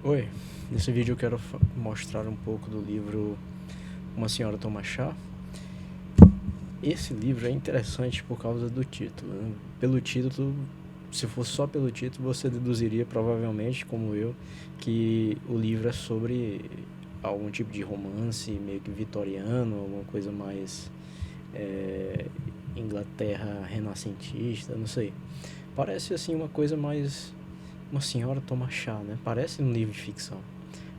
Oi, nesse vídeo eu quero mostrar um pouco do livro Uma Senhora Toma Chá. Esse livro é interessante por causa do título, né? Pelo título, se fosse só pelo título, você deduziria provavelmente, como eu, que o livro é sobre algum tipo de romance meio que vitoriano, alguma coisa mais é, Inglaterra renascentista, não sei. Parece assim uma coisa mais Uma Senhora Toma Chá, né? Parece um livro de ficção,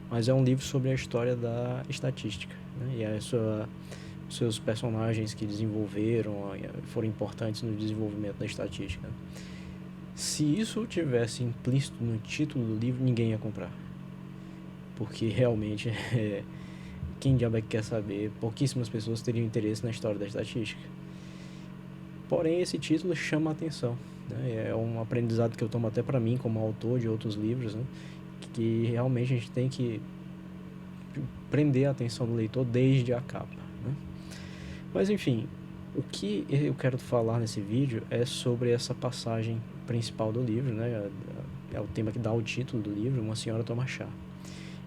mas é um livro sobre a história da estatística, né? E seus personagens que desenvolveram, foram importantes no desenvolvimento da estatística. Se isso tivesse implícito no título do livro, ninguém ia comprar, porque realmente quem diabo é que quer saber? Pouquíssimas pessoas teriam interesse na história da estatística. Porém, esse título chama a atenção, né? É um aprendizado que eu tomo até para mim como autor de outros livros, né? Que realmente a gente tem que prender a atenção do leitor desde a capa, né? Mas enfim, o que eu quero falar nesse vídeo é sobre essa passagem principal do livro, né? É o tema que dá o título do livro, Uma Senhora Toma Chá.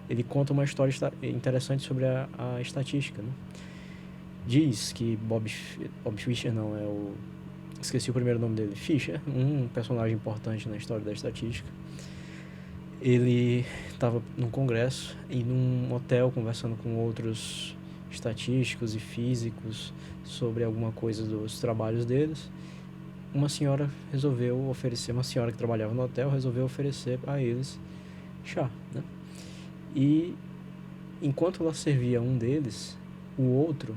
Ele conta uma história interessante sobre a estatística, né? Diz que Bob Fischer, não, esqueci o primeiro nome dele, Fischer, um personagem importante na história da estatística. Ele estava num congresso e num hotel conversando com outros estatísticos e físicos sobre alguma coisa dos trabalhos deles. Uma senhora que trabalhava no hotel resolveu oferecer a eles chá, né? E enquanto ela servia um deles, o outro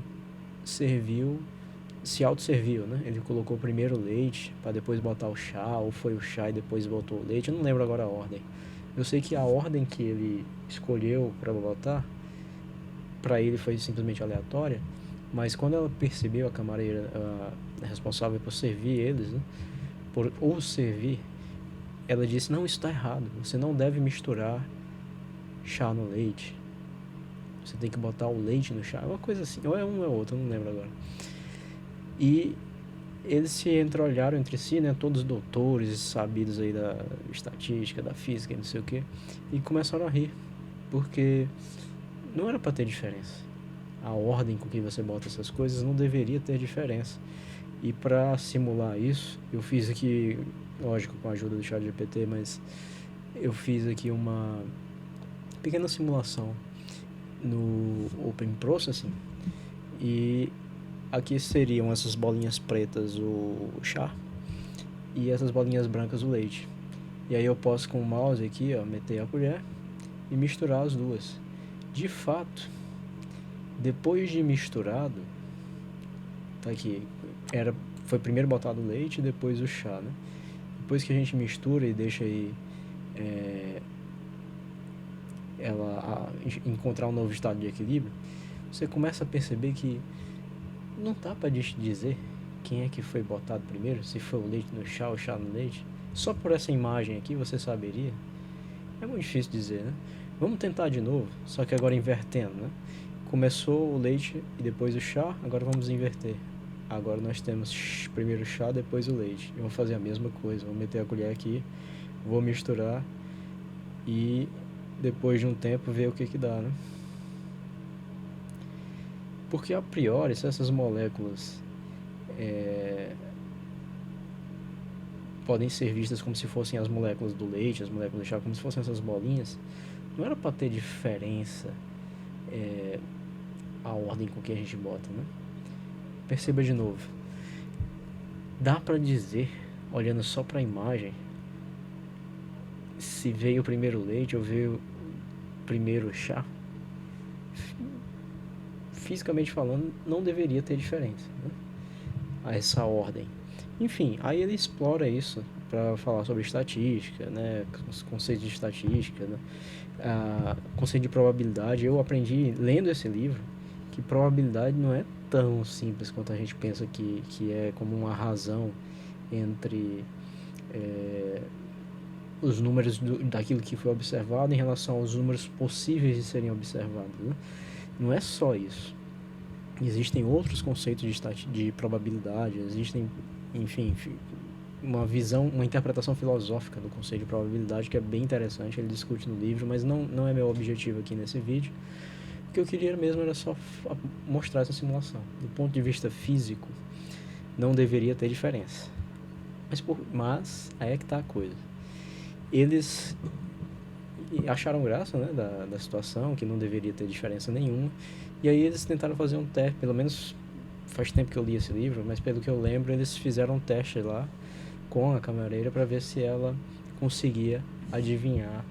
se autosserviu, né? Ele colocou primeiro o leite para depois botar o chá, ou foi o chá e depois botou o leite, eu não lembro agora a ordem. Eu sei que a ordem que ele escolheu para botar, para ele foi simplesmente aleatória, mas quando ela percebeu, a camareira responsável por servir eles, né, por os servir, ela disse: não, isso está errado, você não deve misturar chá no leite, você tem que botar o leite no chá, uma coisa assim, ou é um ou é outro, eu não lembro agora. E eles se entreolharam entre si, né, todos doutores sabidos aí da estatística, da física e não sei o que, e começaram a rir, porque não era para ter diferença. A ordem com que você bota essas coisas não deveria ter diferença. E para simular isso, eu fiz aqui, lógico, com a ajuda do ChatGPT, mas eu fiz aqui uma pequena simulação no Open Processing, e aqui seriam essas bolinhas pretas o chá e essas bolinhas brancas o leite. E aí eu posso com o mouse aqui, ó, meter a colher e misturar as duas. De fato, depois de misturado, tá aqui, foi primeiro botado o leite e depois o chá, né? Depois que a gente mistura e deixa aí ela encontrar um novo estado de equilíbrio, você começa a perceber que não dá para dizer quem é que foi botado primeiro, se foi o leite no chá ou o chá no leite. Só por essa imagem aqui você saberia. É muito difícil dizer, né? Vamos tentar de novo, só que agora invertendo, né? Começou o leite e depois o chá, agora vamos inverter. Agora nós temos primeiro o chá, depois o leite. Eu vou fazer a mesma coisa, vou meter a colher aqui, vou misturar e depois de um tempo ver o que dá, né? Porque a priori, se essas moléculas podem ser vistas como se fossem as moléculas do leite, as moléculas do chá, como se fossem essas bolinhas, não era para ter diferença a ordem com que a gente bota, né? Perceba de novo. Dá para dizer, olhando só para a imagem, se veio primeiro o leite ou veio primeiro o chá? Fisicamente falando, não deveria ter diferença, né? A essa ordem. Enfim, aí ele explora isso para falar sobre estatística, né, os conceitos de estatística, né, conceito de probabilidade. Eu aprendi lendo esse livro que probabilidade não é tão simples quanto a gente pensa que é, como uma razão entre os números daquilo que foi observado em relação aos números possíveis de serem observados, né? Não é só isso. Existem outros conceitos de probabilidade, existem, enfim, uma visão, uma interpretação filosófica do conceito de probabilidade que é bem interessante, ele discute no livro, mas não é meu objetivo aqui nesse vídeo. O que eu queria mesmo era só mostrar essa simulação. Do ponto de vista físico, não deveria ter diferença. Mas aí é que tá a coisa. Eles acharam graça, né, da situação, que não deveria ter diferença nenhuma, e aí eles tentaram fazer um teste, pelo menos faz tempo que eu li esse livro, mas pelo que eu lembro, eles fizeram um teste lá com a camareira para ver se ela conseguia adivinhar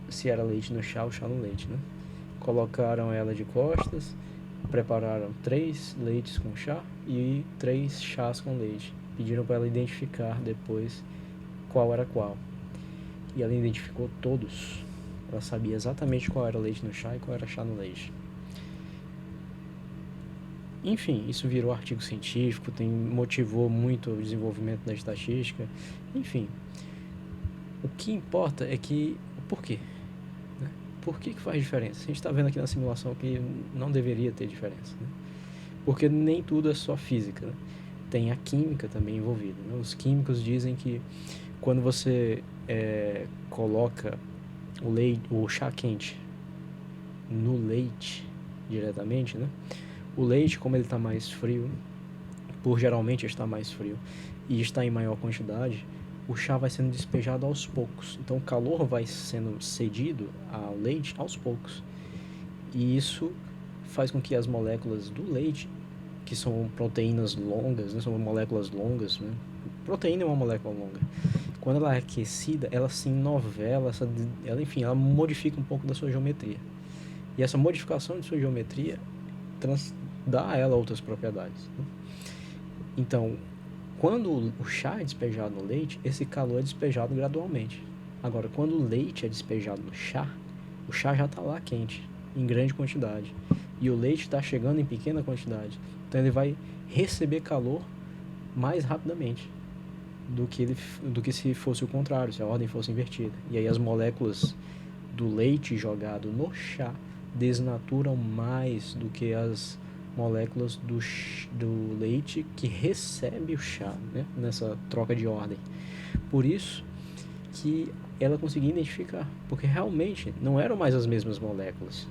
se era leite no chá ou chá no leite, né? Colocaram ela de costas, prepararam 3 leites com chá e 3 chás com leite. Pediram para ela identificar depois qual era qual. E ela identificou todos. Ela sabia exatamente qual era leite no chá e qual era chá no leite. Enfim, isso virou artigo científico, motivou muito o desenvolvimento da estatística. Enfim, o que importa é que o porquê. Né? Por que faz diferença? A gente está vendo aqui na simulação que não deveria ter diferença. Né? Porque nem tudo é só física. Né? Tem a química também envolvida. Né? Os químicos dizem que quando você coloca o chá quente no leite diretamente, né? O leite, como ele está mais frio, por geralmente estar mais frio e está em maior quantidade, o chá vai sendo despejado aos poucos. Então o calor vai sendo cedido ao leite aos poucos. E isso faz com que as moléculas do leite, que são proteínas longas, né? São moléculas longas, né? Proteína é uma molécula longa. Quando ela é aquecida, ela se enovela, ela modifica um pouco da sua geometria. E essa modificação de sua geometria dá a ela outras propriedades. Né? Então, quando o chá é despejado no leite, esse calor é despejado gradualmente. Agora, quando o leite é despejado no chá, o chá já está lá quente, em grande quantidade. E o leite está chegando em pequena quantidade. Então, ele vai receber calor mais rapidamente do que se fosse o contrário, se a ordem fosse invertida. E aí as moléculas do leite jogado no chá desnaturam mais do que as moléculas do leite que recebe o chá, né? Nessa troca de ordem. Por isso que ela conseguia identificar, porque realmente não eram mais as mesmas moléculas.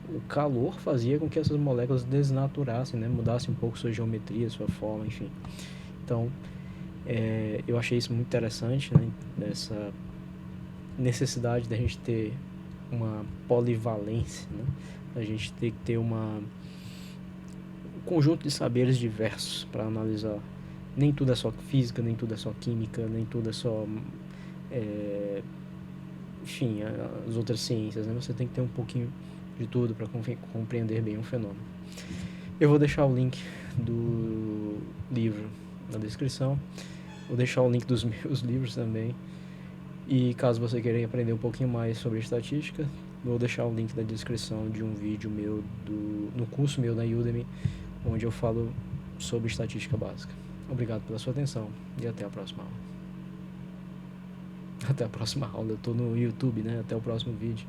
O calor fazia com que essas moléculas desnaturassem, né? Mudassem um pouco sua geometria, sua forma, enfim. Então, eu achei isso muito interessante, né? Essa necessidade da gente ter uma polivalência, né? A gente tem que ter um conjunto de saberes diversos para analisar. Nem tudo é só física, nem tudo é só química, nem tudo é só enfim, as outras ciências, né? Você tem que ter um pouquinho de tudo para compreender bem um fenômeno. Eu vou deixar o link do livro na descrição, vou deixar o link dos meus livros também, e caso você queira aprender um pouquinho mais sobre estatística, vou deixar o link na descrição de um vídeo meu no curso meu na Udemy, onde eu falo sobre estatística básica. Obrigado pela sua atenção e até a próxima aula. Até a próxima aula, eu tô no YouTube, né? Até o próximo vídeo.